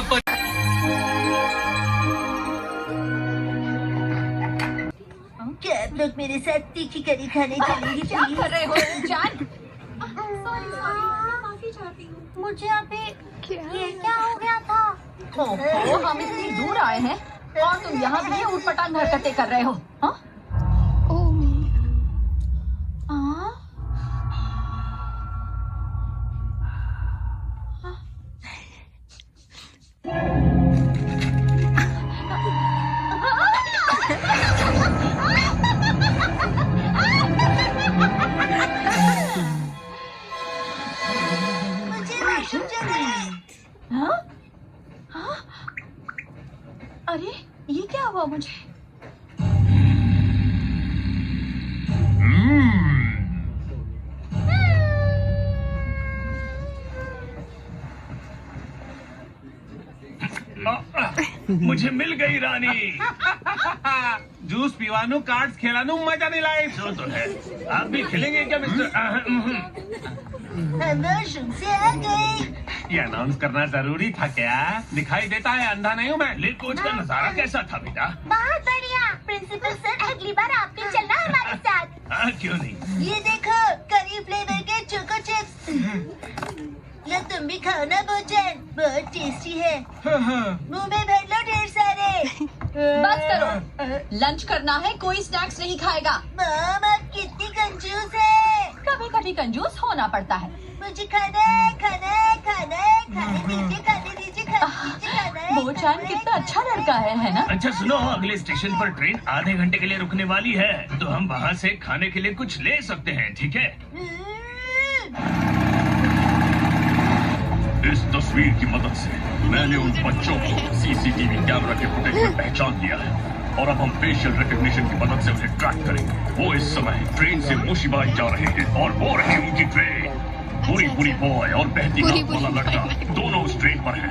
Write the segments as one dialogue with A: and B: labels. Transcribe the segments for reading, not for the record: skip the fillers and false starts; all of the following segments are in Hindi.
A: क्या आप लोग मेरे साथ तीखी करी खाने चलेंगे?
B: क्या कर रहे हो जान?
A: माफी चाहती हूँ। मुझे अभी ये क्या हो गया था?
B: ओहो, हम इतनी दूर आए हैं और तुम यहाँ भी ये उटपटांग हरकतें कर रहे हो? हाँ?
A: मुझे वॉशरूम जाना है।
B: हाँ? हाँ? अरे ये क्या हुआ मुझे?
C: मुझे मिल गई रानी। जूस पीवानू, कार्ड्स खेलानू, मजा नहीं लाए तो है। आप भी खेलेंगे क्या मिस्टर?
A: हम वॉशरूम से आ गए।
C: ये अनाउंस करना जरूरी था क्या? दिखाई देता है अंधा नहीं हूँ मैं। लीग कोच का नजारा कैसा था बेटा?
A: बहुत बढ़िया। प्रिंसिपल सर, अगली बार आपने चलना हमारे साथ।
C: क्यों नहीं?
A: ये देखो, करी फ्लेवर के चोको चिप्स। लो तुम भी खाओ ना भोजन, बहुत टेस्टी है। मुंह में भर लो ढेर सारे।
B: बस करो, लंच करना है, कोई स्नैक्स नहीं खाएगा।
A: मॉम, आप कितनी कंजूस है।
B: कभी कभी कंजूस होना पड़ता है।
A: मुझे खाना है, खाना है, खाना है, खाने दीजिए, खाने दीजिए, खाने दीजिए, खाना है।
B: बोचान कितना अच्छा लड़का है ना?
C: अच्छा सुनो, अगले स्टेशन पर ट्रेन आधे घंटे के लिए रुकने वाली है, तो हम वहाँ से खाने के लिए कुछ ले सकते हैं, ठीक है? इस तस्वीर की मदद से मैंने उन बच्चों को सीसीटीवी कैमरा के फुटेज में पहचान लिया है और अब हम फेशियल रिकग्निशन की मदद से उन्हें ट्रैक करेंगे। वो इस समय ट्रेन से मुशीबाई जा रहे हैं और वो रही उनकी ट्रेन। पूरी बॉय और बहती नाक वाला लड़का दोनों उस ट्रेन पर है।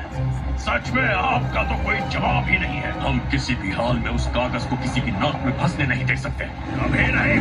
C: सच में आपका तो कोई जवाब ही नहीं है। हम किसी भी हाल में उस कागज को किसी की नाक में फंसने नहीं दे सकते। कभी नहीं।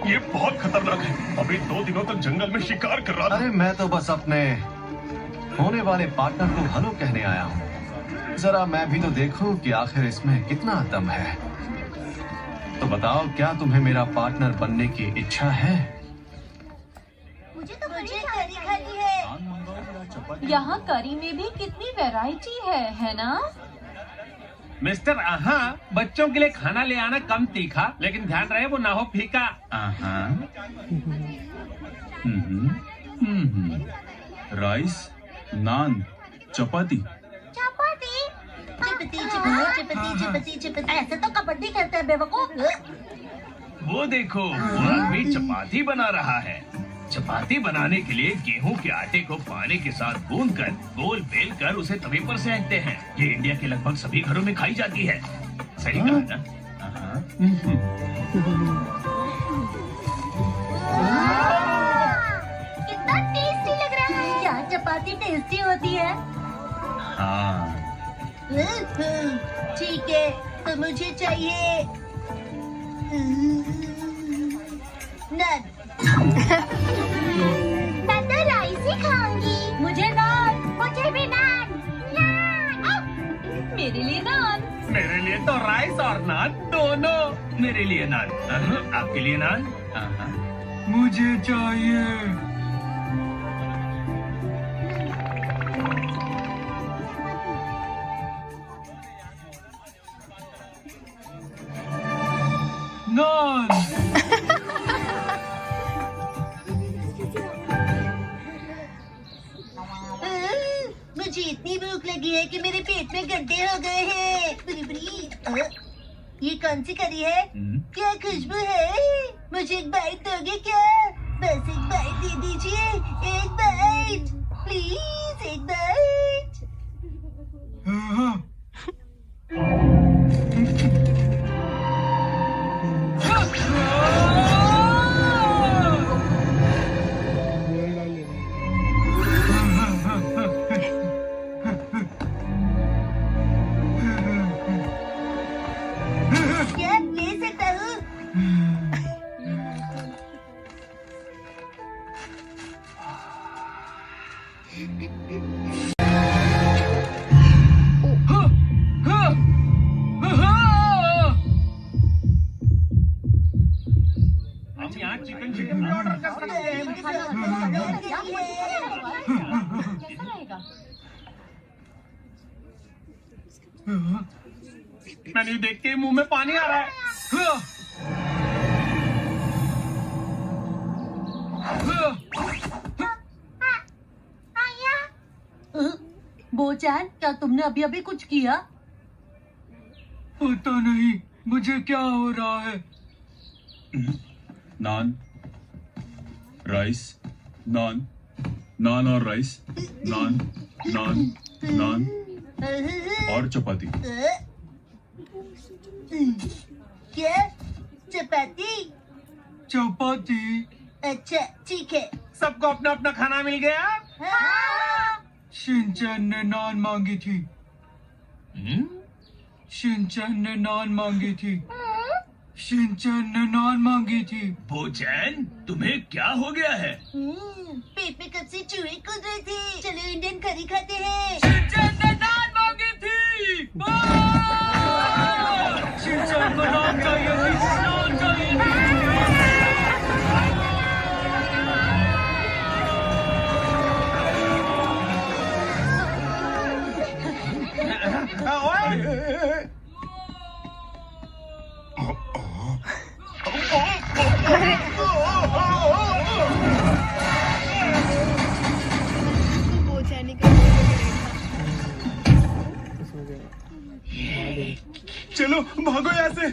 C: ये बहुत खतरनाक है। अभी 2 दिनों तक जंगल में शिकार कर रहा था।
D: अरे मैं तो बस अपने होने वाले पार्टनर को हेलो कहने आया हूँ। जरा मैं भी तो देखूं कि आखिर इसमें कितना दम है। तो बताओ, क्या तुम्हें मेरा पार्टनर बनने की इच्छा है?
A: मुझे करी खानी है।
B: यहाँ करी में भी कितनी वैरायटी है ना?
C: मिस्टर आहा, बच्चों के लिए खाना ले आना कम तीखा, लेकिन ध्यान रहे वो ना हो फीका। आहा।
E: राइस, नान, चपाती।
A: चपाती, चपाती, चपाती, चपाती, चपाती, चपाती। ऐसे तो कबड्डी खेलते हैं बेवकूफ।
C: वो देखो, वो आदमी चपाती बना रहा है। चपाती बनाने के लिए गेहूं के आटे को पानी के साथ गूंदकर गोल बेल कर उसे तवे पर सेकते हैं। ये इंडिया के लगभग सभी घरों में खाई जाती है। सही कहा ना?
A: कितना टेस्टी लग रहा है। क्या चपाती टेस्टी होती है?
C: हाँ।
A: ठीक है, तो मुझे चाहिए नान। मैं तो राइस ही खाऊंगी। मुझे नान। मुझे भी नान। नान।
B: मेरे लिए नान।
C: मेरे लिए तो राइस और नान दोनों। मेरे लिए नान। आपके लिए नान? मुझे चाहिए नान।
A: मुझे इतनी भूख लगी है कि मेरे पेट में गड्ढे हो गए हैं। बुरी बुरी। ये कौन सी करी है? क्या खुशबू है? मुझे एक बाइट दोगे क्या? बस एक बाइट दे दीजिए, एक बाइट प्लीज, एक बाइट। क्या ले सकता हूँ?
C: हम यहाँ चिकन भी ऑर्डर कर सकते हैं।
B: कैसा रहेगा?
C: मेन्यू देख के मुंह में पानी आ रहा है।
A: बोचैन, क्या तुमने अभी अभी कुछ किया?
F: पता नहीं मुझे क्या हो रहा है।
E: नान, राइस, नान, नान और राइस, नान, नान, नान और चपाती।
A: क्या? चपाती?
F: चपाती?
A: अच्छा ठीक है।
C: सबको अपना अपना खाना मिल गया।
A: हाँ।
F: शिनचैन ने नान मांगी थी। शिनचैन ने नान मांगी थी। शिनचैन ने नान मांगी थी।
C: बोचैन, तुम्हें क्या हो गया है?
A: पेट में कब से चूहे कूद रहे थे। चलो इंडियन करी खाते हैं।
F: शिनचैन ने नान मांगी थी। शिनचैन को नान चाहिए थी। नान चाहिए थी।
C: चलो भागो यहाँ से।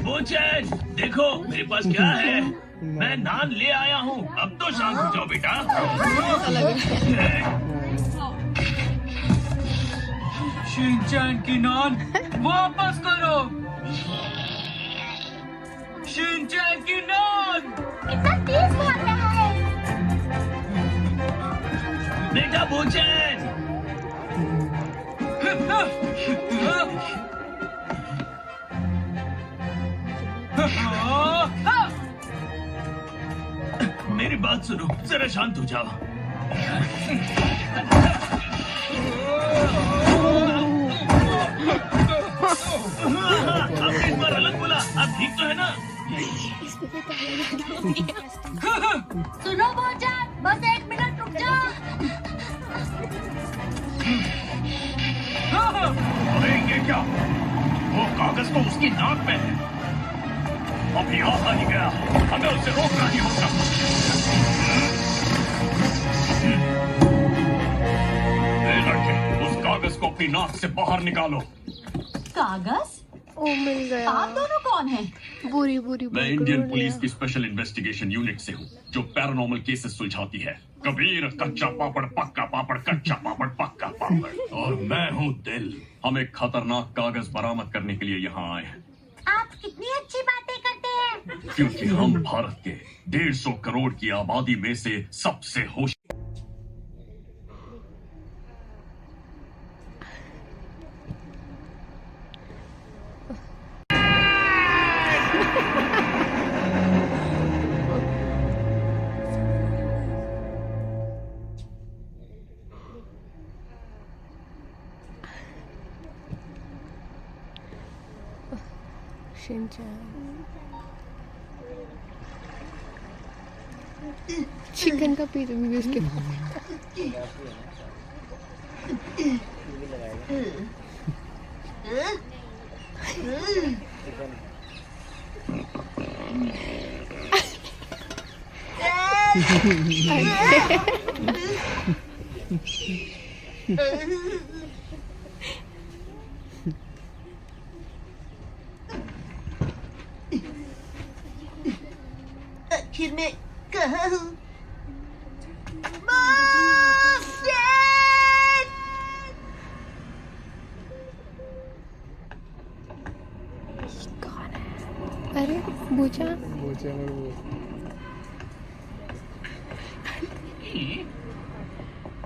C: बोचैन, देखो मेरे पास क्या है। मैं नान ले आया हूँ। अब तो शांत हो जाओ बेटा।
F: शिनचैन की नान वापस करो। शिनचैन की नान।
A: कितना तेज भाग रहा है।
C: बेटा बोचैन, मेरी बात सुनो, जरा शांत हो जाओ। अब एक बार अलग बोला। अब ठीक तो है ना?
A: सुनो बोचैन, बस 1 मिनट रुक जाओ।
C: अरे ये क्या? वो कागज तो उसकी नाक पे है। अभी आ ही गया। हमें उसे रोकना ही होगा। ए लड़के, उस कागज को अपनी नाक से बाहर निकालो।
B: कागज?
G: ओ मिल गया।
B: आप दोनों कौन हैं?
G: बुरी बुरी
C: मैं इंडियन पुलिस की स्पेशल इन्वेस्टिगेशन यूनिट से हूँ, जो पैरानॉर्मल केसेस सुलझाती है। कबीर कच्चा पापड़ पक्का पापड़, कच्चा पापड़ पक्का पापड़। और मैं हूँ दिल। हम एक खतरनाक कागज बरामद करने के लिए यहाँ आए हैं।
A: आप कितनी अच्छी बातें करते हैं।
C: क्योंकि हम भारत के 150 करोड़ की आबादी में से सबसे होशियार।
G: चिकन का पीस भी उसके
A: आखिर मैं कहाँ हूँ? मॉम! डैड!
G: अरे बूझा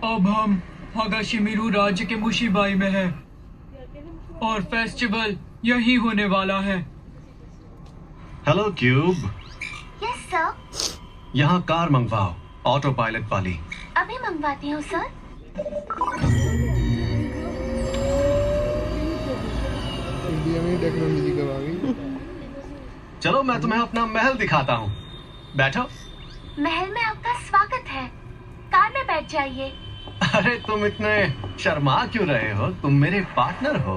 F: अब हम हागाशिमिरू राज्य के मुशीबाई में हैं और फेस्टिवल यही होने वाला है।
D: हेलो क्यूब,
H: यस सर,
D: यहाँ कार मंगवाओ, ऑटो पायलट वाली।
H: अभी मंगवाती हूँ सर।
G: इंडिया में टेक्नोलॉजी कब आ गई?
D: चलो मैं तुम्हें अपना महल दिखाता हूँ, बैठो।
H: महल में आपका स्वागत है, कार में बैठ जाइए।
D: अरे तुम इतने शर्मा क्यों रहे हो? तुम मेरे पार्टनर हो।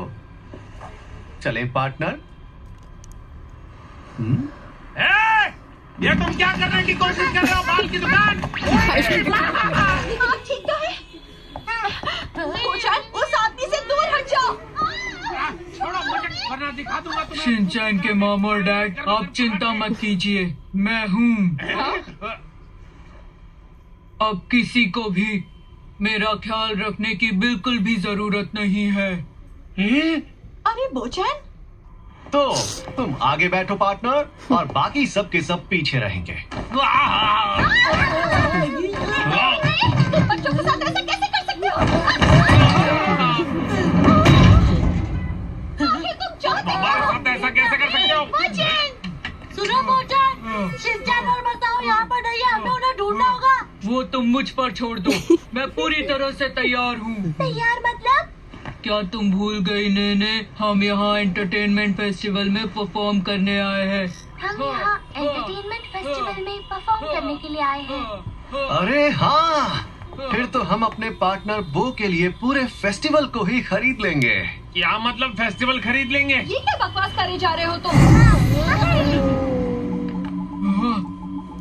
D: चले पार्टनर।
C: ये तुम क्या करने की कोशिश कर रहे हो? बाल की दुकान।
B: आप ठीक तो है? कोचन, उस आदमी से दूर हट जाओ।
C: छोड़ो मुझे, वरना दिखा दूंगा तुम्हें।
F: शिनचैन के मॉम और डैड, आप चिंता मत कीजिए, मैं हूँ। अब किसी को भी मेरा ख्याल रखने की बिल्कुल भी जरूरत नहीं है।
B: अरे बोचन,
D: तो तुम आगे बैठो पार्टनर, और बाकी सब के सब पीछे रहेंगे।
B: तुम बच्चों के साथ ऐसा कैसे कर सकते हो? आखिर तुम चाहते हो?
C: ऐसा कैसे कर सकते हो?
B: सुनो बोचन, शिनचैन और बताओ यहाँ पर नहीं है, हमें उन्हें ढूंढना होगा।
F: वो तुम मुझ पर छोड़ दो, मैं पूरी तरह से तैयार हूँ।
H: तैयार मतलब?
F: क्या तुम भूल गई नेने, हम यहाँ एंटरटेनमेंट फेस्टिवल में परफॉर्म करने आए हैं।
H: हम यहाँ एंटरटेनमेंट फेस्टिवल में परफॉर्म करने के लिए आए हैं।
D: अरे हाँ, फिर तो हम अपने पार्टनर बो के लिए पूरे फेस्टिवल को ही खरीद लेंगे।
C: क्या मतलब फेस्टिवल खरीद लेंगे?
B: ये क्या बकवास करे जा रहे हो तुम?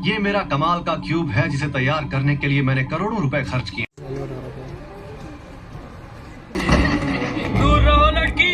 D: ये मेरा कमाल का क्यूब है जिसे तैयार करने के लिए मैंने करोड़ों रुपए खर्च किए।
F: दूर रहो लड़की।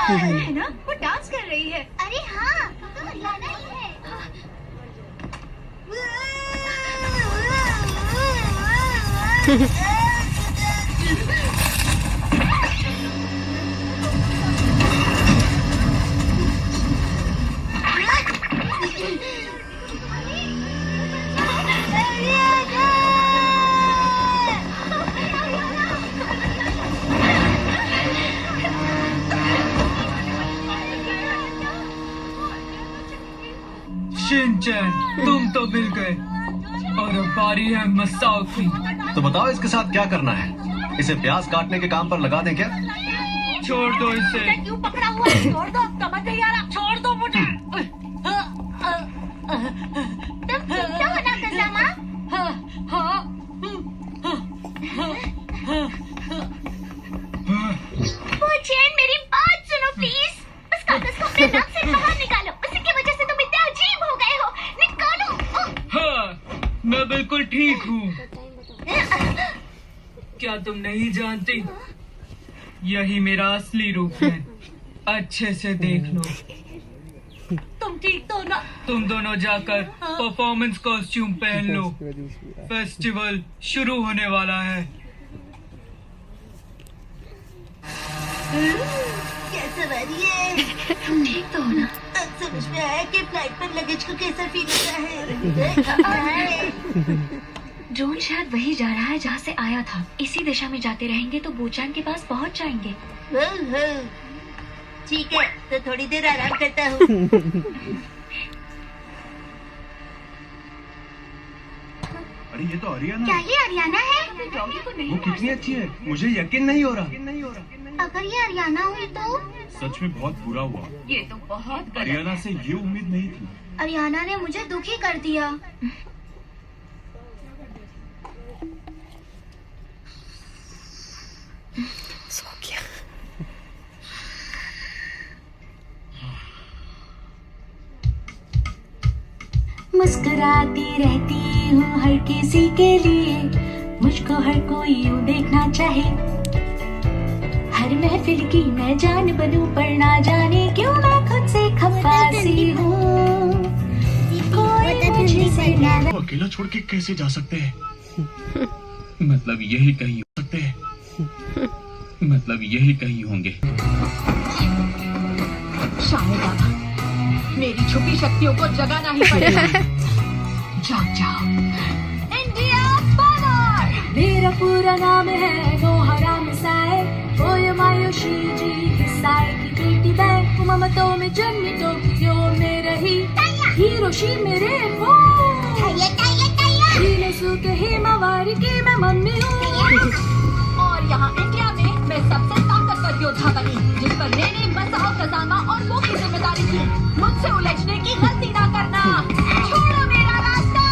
H: है ना, वो डांस कर रही है। अरे हाँ, तो लाना ही है।
F: शिनचैन, तुम तो मिल गए और अब बारी है मसाओ की।
D: तो बताओ इसके साथ क्या करना है? इसे प्याज काटने के काम पर लगा दें क्या?
F: छोड़ दो इसे।
B: क्यों पकड़ा हुआ है? छोड़ दो, समझ नहीं आ रहा। छोड़ दो मुझे।
H: तुम क्या बना कसामा? वो चैन, मेरी बात सुनो प्लीज। उस कागज को अपने नाक से बाहर निकालो। उसी की वजह से तुम इतने अजीब हो गए हो। निकालो।
F: हाँ, मैं बिल्कुल ठीक हूँ। क्या तुम नहीं जानती? यही मेरा असली रूप है। अच्छे से देख लो।
B: तुम ठीक तो ना?
F: तुम दोनों जाकर परफॉर्मेंस कॉस्ट्यूम पहन लो।
G: उसकी वजह से हुआ।
F: फेस्टिवल शुरू होने वाला है।
A: कैसा सवारी है?
H: ठीक तो हो ना?
A: अब समझ में आया कि फ्लाइट पर लगेज को कैसा फील होता है।
H: ड्रोन शायद वही जा रहा है जहाँ से आया था। इसी दिशा में जाते रहेंगे तो बोचान के पास पहुँच जाएंगे।
A: ठीक है, तो थोड़ी देर आराम करता हूँ।
E: अरे ये तो हरियाणा
H: क्या ये हरियाणा है? डॉगी को नहीं।
E: वो कितनी अच्छी है, मुझे यकीन नहीं हो रहा।
H: अगर ये हरियाणा हुई तो?
E: सच में बहुत बुरा हुआ।
B: ये तो बहुत गलत।
E: हरियाणा से ये उम्मीद नहीं थी।
H: हरियाणा ने मुझे दुखी कर दिया। मुस्कुराती रहती हूँ हर किसी के लिए, मुझको हर कोई यूँ देखना चाहे। हर महफिल की मैं जान बनूं पर ना जाने क्यों मैं खुद से खफा सी हूँ। कोई मुझसे ना
C: वो अकेला छोड़ के कैसे जा सकते हैं? मतलब यही कहीं हो सकते हैं। मतलब यही कहीं होंगे।
B: शायद अब मेरी छुपी शक्तियों को जगाना ही पड़ेगा। जाओ जाओ। India power.
H: मेरा पूरा नाम है नोहरा मिसाइल, ओए मायोशी जी हिसाई की बेटी मैं। ममतों में जन्मी टोक्यो में रही, हिरोशी मेरे वो शीनोसुके हिमावारी की मैं मम्मी हूँ।
B: और यहाँ इंडिया में मैं सबसे ताकतवर योद्धा बनी, जिस पर रेनी मसाओ कजामा और वो की जिम्मेदारी थी। मुझसे उलझने की गलती ना करना। छोड़ो मेरा रास्ता।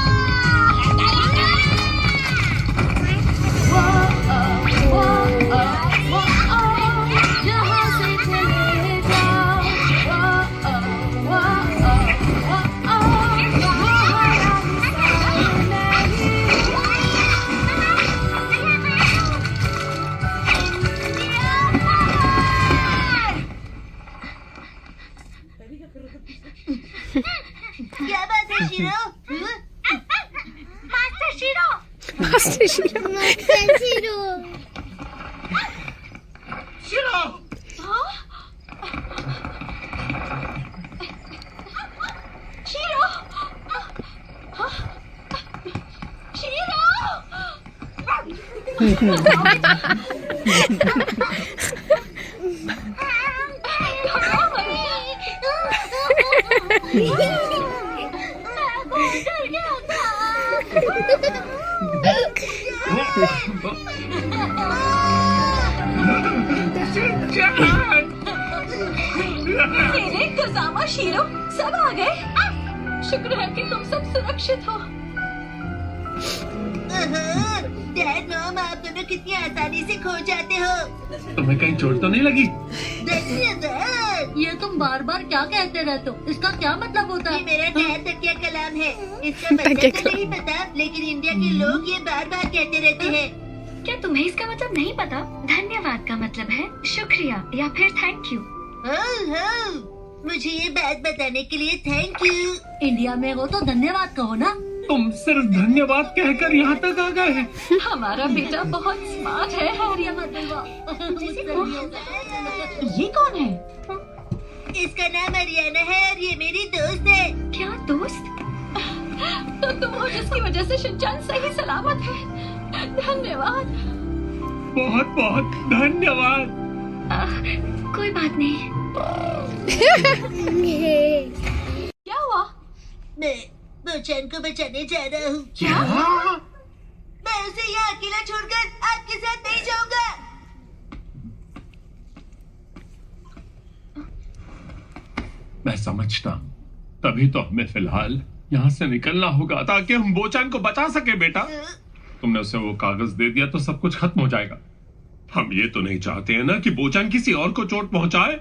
B: यहाँ से चले जाओ।
A: क्या बात है शीरो?
H: Master shero.
B: शीरो। मेरे कजामा शीरो सब आ गए। शुक्र है कि तुम सब सुरक्षित हो।
A: डैड मॉम, आप दोनों कितनी आसानी से खो जाते हो।
C: तुम्हें कहीं चोट तो नहीं लगी?
A: धन्यवाद।
B: ये तुम बार बार क्या कहते रहते हो? इसका क्या मतलब होता
A: ये
B: है?
A: मेरा नया तकिया कलाम है। इसका मतलब तो नहीं पता, लेकिन इंडिया के लोग ये बार बार कहते रहते हैं।
H: क्या तुम्हें इसका मतलब नहीं पता? धन्यवाद का मतलब है शुक्रिया या फिर थैंक यू।
A: मुझे ये बात बताने के लिए थैंक यू।
B: इंडिया में हो तो धन्यवाद कहो ना।
C: तुम सिर्फ धन्यवाद कहकर यहाँ तक आ गए।
B: हमारा बेटा बहुत स्मार्ट है। ये कौन है?
A: इसका नाम हरियाणा है और ये मेरी दोस्त है।
H: क्या दोस्त?
B: तो तुम हो जिसकी वजह से शिनचान सही सलामत है। धन्यवाद।
C: बहुत बहुत धन्यवाद।
H: कोई बात नहीं।
B: क्या हुआ?
A: मैं बोचान को बचाने जा रहा हूँ।
B: क्या?
A: मैं उसे यहाँ अकेला छोड़कर आपके साथ नहीं जाऊंगा।
C: मैं समझता हूँ, तभी तो हमें फिलहाल यहाँ से निकलना होगा ताकि हम बोचान को बचा सके। बेटा, तुमने उसे वो कागज दे दिया तो सब कुछ खत्म हो जाएगा। हम ये तो नहीं चाहते हैं ना कि बोचान किसी और को चोट पहुंचाए।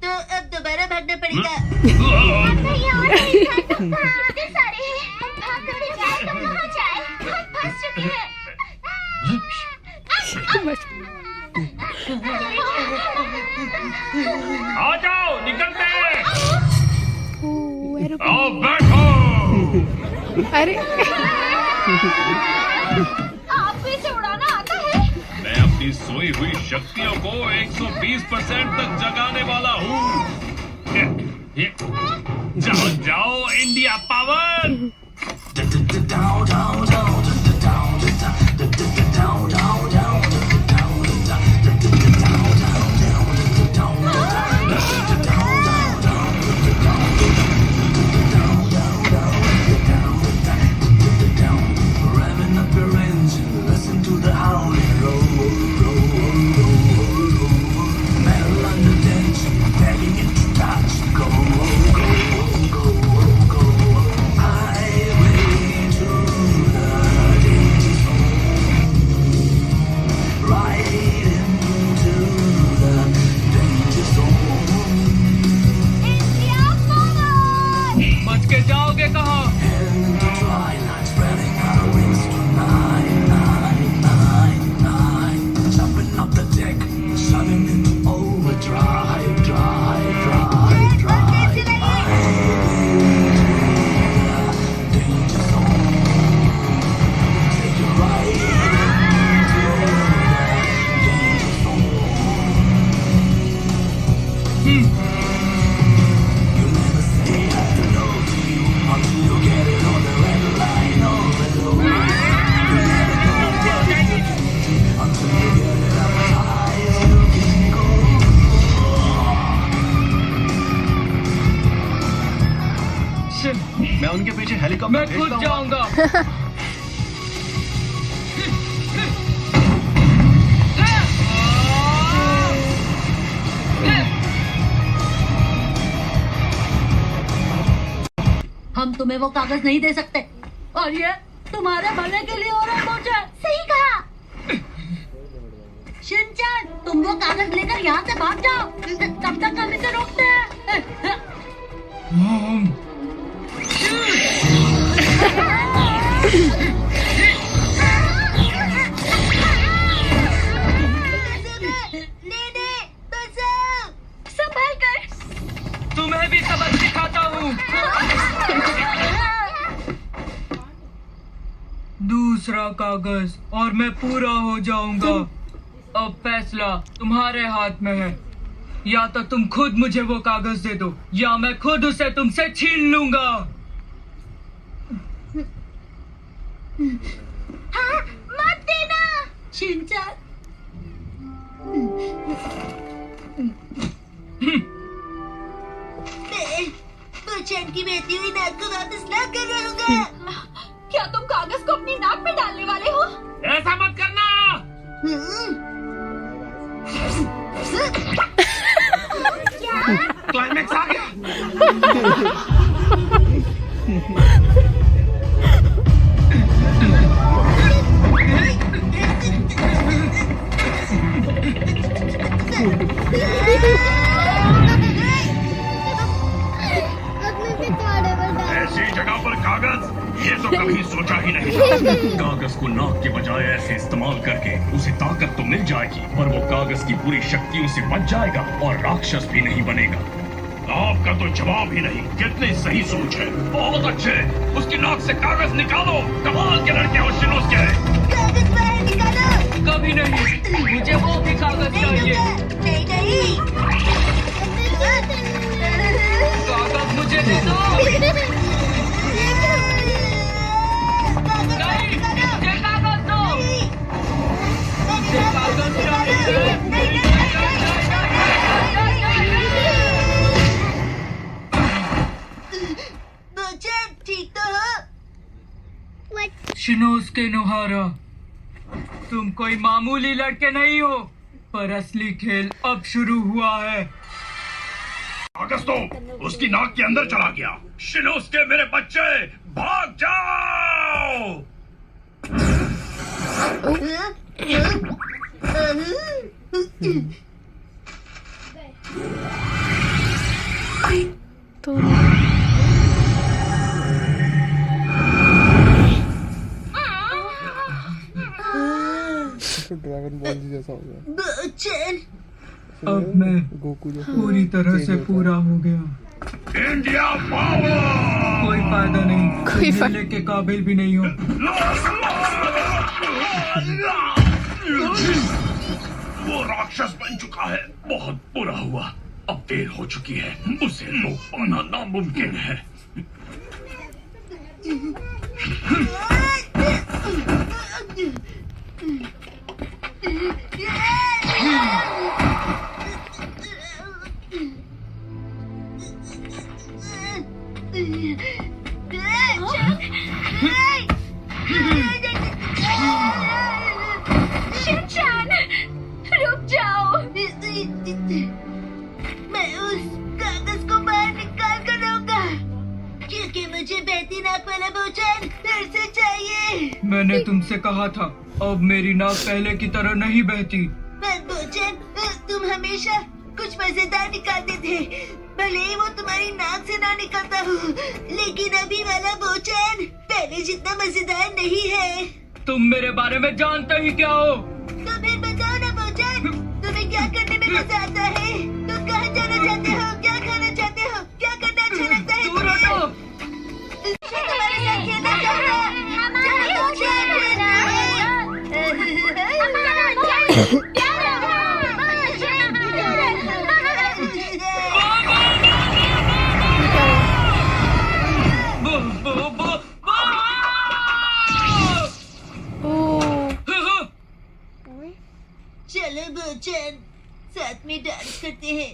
A: तो अब दोबारा भागना पड़ेगा।
H: सारे भाग कर जाए तो कहाँ जाए? हम फंस चुके हैं।
C: आ जाओ, निकलते हैं।
I: एरोप्लेन।
C: आओ बैठो।
I: अरे
B: आपको इसे उड़ाना आता है?
C: मैं अपनी सोई हुई शक्तियों को 120% तक जगाने वाला हूँ। जाओ जाओ इंडिया पावर।
F: बच के जाओगे कहाँ?
D: मैं उनके पीछे हेलीकॉप्टर
F: मैं खुद
D: भेजता हूँ।
F: जाऊंगा।
A: हम तुम्हें वो कागज नहीं दे सकते और ये तुम्हारे भले के लिए हो रहा है मुझे। सही कहा। शिनचैन, तुम वो कागज लेकर यहाँ से भाग जाओ, तब तक हम इसे रोकते हैं।
B: संभल कर।
F: तुम्हें भी सबक सिखाता हूँ। दूसरा कागज और मैं पूरा हो जाऊंगा। अब फैसला तुम्हारे हाथ में है। या तो तुम खुद मुझे वो कागज दे दो या मैं खुद उसे तुमसे छीन लूंगा।
B: हाँ, मत देना।
A: शिनचैन, बच्चन की बहती हुई नाक को वापस ला कर रहूंगा।
B: क्या तुम कागज को अपनी नाक में डालने वाले हो?
C: ऐसा मत करना। क्लाइमेक्स आ गया। ऐसी जगह पर कागज, ये तो कभी सोचा ही नहीं था। कागज को नाक के बजाय ऐसे इस्तेमाल करके उसे ताकत तो मिल जाएगी, पर वो कागज की पूरी शक्तियों से बच जाएगा और राक्षस भी नहीं बनेगा। आपका तो जवाब ही नहीं। कितनी सही सोच है। बहुत अच्छे। उसकी नाक से कागज निकालो। कमाल के लड़के हो शिनोसुके।
A: कागज बाहर निकालो।
F: कभी नहीं, मुझे वो भी कागज चाहिए।
A: नहीं नहीं,
F: कागज मुझे दे दो। नहीं, मुझे कागज दो। मुझे कागज चाहिए।
A: बच्चन ठीक तो हो?
F: शिनोसुके नोहारा, तुम कोई मामूली लड़के नहीं हो, पर असली खेल अब शुरू हुआ है।
C: कागज तो उसकी नाक के अंदर चला गया। शिनोसुके मेरे बच्चे, भाग जाओ।
I: तो
G: ड्रैगन बॉल जी जैसा हो गया।
A: बच्चन,
F: अब मैं
G: गोकू जो
F: पूरी तरह से पूरा हो गया।
C: India power!
F: कोई फायदा नहीं,
I: कोई फायदा-
F: मिलने के काबिल भी नहीं हो।
C: वो राक्षस बन चुका है, बहुत बुरा हुआ। अब देर हो चुकी है, उसे रोक पाना नामुमकिन है।
B: शिनचैन, रुक जाओ।
A: मैं उस कागज को बाहर निकाल कर रहूंगा, क्योंकि मुझे बहती नाक वाला भोजन फिर से चाहिए।
F: मैंने तुमसे कहा था, अब मेरी नाक पहले की तरह नहीं बहती।
A: पर भोजन, तुम हमेशा कुछ मजेदार निकालते थे, भले ही वो तुम्हारी नाक से ना निकलता हो, लेकिन अभी वाला भोजन पहले जितना मजेदार नहीं है।
F: तुम मेरे बारे में जानते ही क्या हो?
A: तो फिर बताओ ना भोजन, तुम्हें क्या करने में मजा आता है? तुम कहाँ जाना चाहते हो? क्या खाना चाहते हो? क्या करना अच्छा लगता है
F: दूर
A: तुम्हें?
F: हटो।
A: मैं तुम्हारे साथ खेलना चाहूंगा। चलो चलो भोजन, साथ में डांस करते हैं।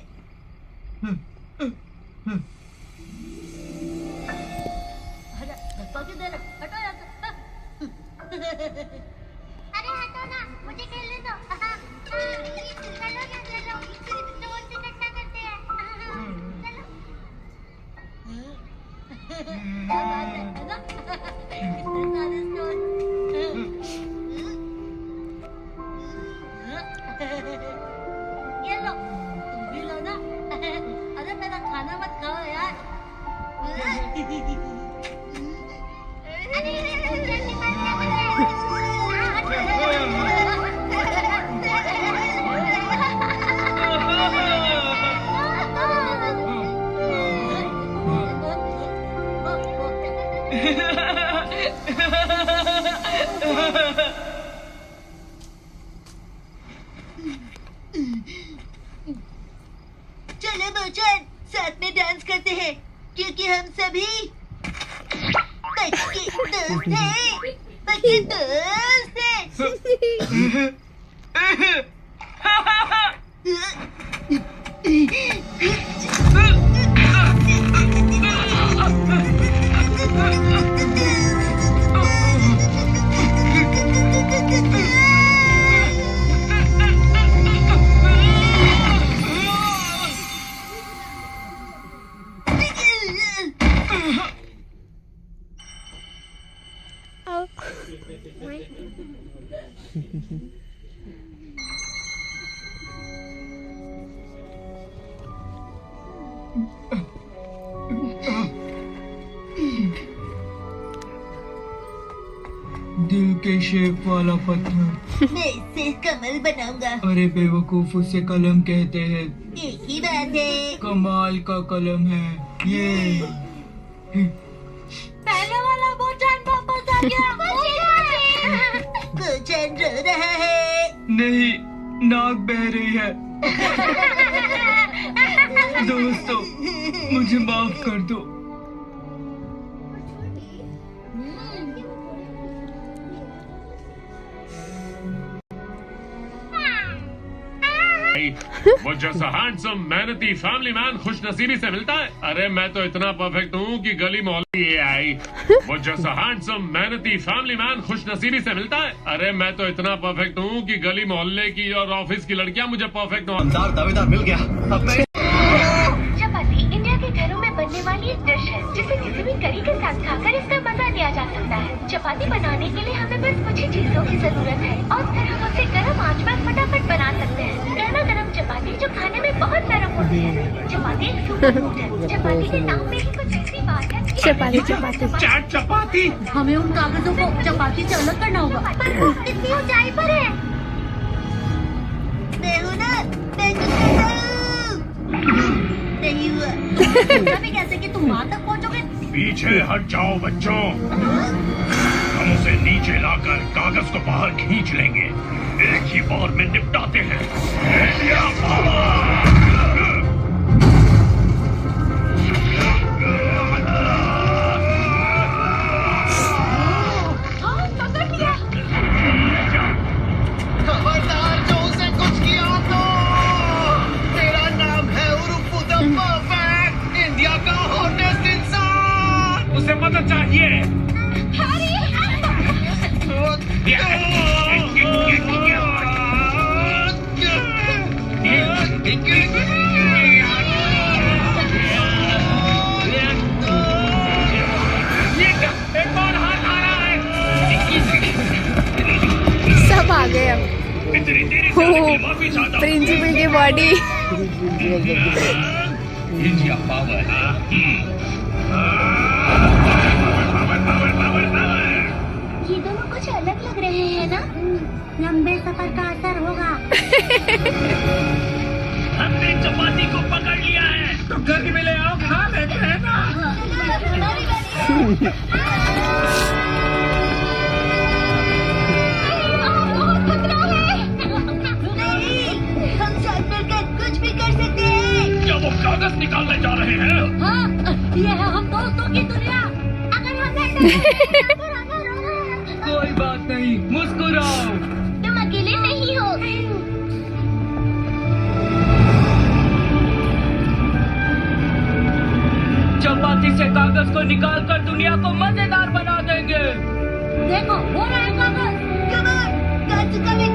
J: अरे हटो ना, मुझे खेलने दो। चलो ना, चलो। जोर से डंडा करते हैं। चलो। क्या बात है ना? इतने सारे स्टोन। ये लो, तुम भी लो ना। अरे मेरा खाना मत खाओ यार।
A: चलो भोजन, साथ में डांस करते हैं, क्योंकि हम सभी पक्के दोस्त हैं। पक्के दोस्त हैं।
F: दिल के शेप वाला पत्थर।
A: मैं इससे कमल बनाऊंगा।
F: अरे बेवकूफ, उसे कलम कहते हैं।
A: एक ही बात है।
F: कमाल का कलम है ये।
B: पहले वाला भोजन वापस आ गया।
A: भोजन रो रहा है।
F: नहीं, नाक बह रही है। दोस्तों, मुझे माफ कर दो।
C: वो जैसा हैंडसम मेहनती फैमिली मैन खुश नसीबी से मिलता है। अरे मैं तो इतना परफेक्ट हूँ कि गली मोहल्ले ये आई। वो जैसा हैंडसम मेहनती फैमिली मैन खुश नसीबी से मिलता है। अरे मैं तो इतना परफेक्ट हूँ कि गली मोहल्ले की और ऑफिस की लड़कियाँ मुझे परफेक्ट
D: दावेदार मिल गया। अब मैं
J: चपाती इंडिया के घरों में बनने वाली एक डिश है, जिसे किसी भी करी के साथ खाकर इसका मजा लिया जा सकता है। चपाती बनाने के लिए हमें बस कुछ ही चीजों की जरूरत है और फिर हम उसे गर्म आंच पर फटाफट बना सकते हैं। गर्मा गर्म चपाती जो खाने में बहुत नरम होती है। चपाती एक सुपर फूड है। चपाती के नाम में ही कुछ ऐसी बात है कि
I: चपाती चपाती
C: चाट चपाती।
B: हमें उन कागजों को चपाती से अलग करना होगा।
J: पर वो कितनी ऊंचाई पर है?
A: मैं हूँ ना, मैं कुछ नहीं हुआ।
B: कभी कैसे कि तुम वहाँ तक पहुँचोगे?
C: पीछे हट जाओ बच्चों, हम उसे नीचे लाकर कागज को बाहर खींच लेंगे। एक ही बार में निपटाते हैं। India power!
B: हाँ, पकड़ लिया।
D: खबरदार जो उसे कुछ किया तो तेरा नाम है उर्फ द परफेक्ट इंडिया का हॉटेस्ट इंसान।
C: उसे मदद चाहिए।
I: सब आ गए अब।
C: इतनी देरी से आने के लिए माफी चाहता हूँ।
I: प्रिंसिपल की बॉडी।
C: India power.
J: ये दोनों कुछ अलग लग रहे हैं ना? लंबे सफर का असर होगा।
C: हमने चपाती को पकड़ लिया है, तो घर में ले आओ, खा लेते हैं ना।
A: नहीं, हम साथ मिलकर कुछ भी कर सकते हैं।
C: क्या वो कागज निकालने जा रहे हैं?
B: हाँ, ये है हम दोस्तों की दुनिया।
J: अगर हम नहीं
F: कोई बात नहीं, मुस्कुराओ।
J: तुम अकेले नहीं हो।
F: चपाती से कागज को निकालकर दुनिया को मजेदार बना देंगे।
B: देखो, हो रहा है कागज।
A: कम ऑन, काजू का भी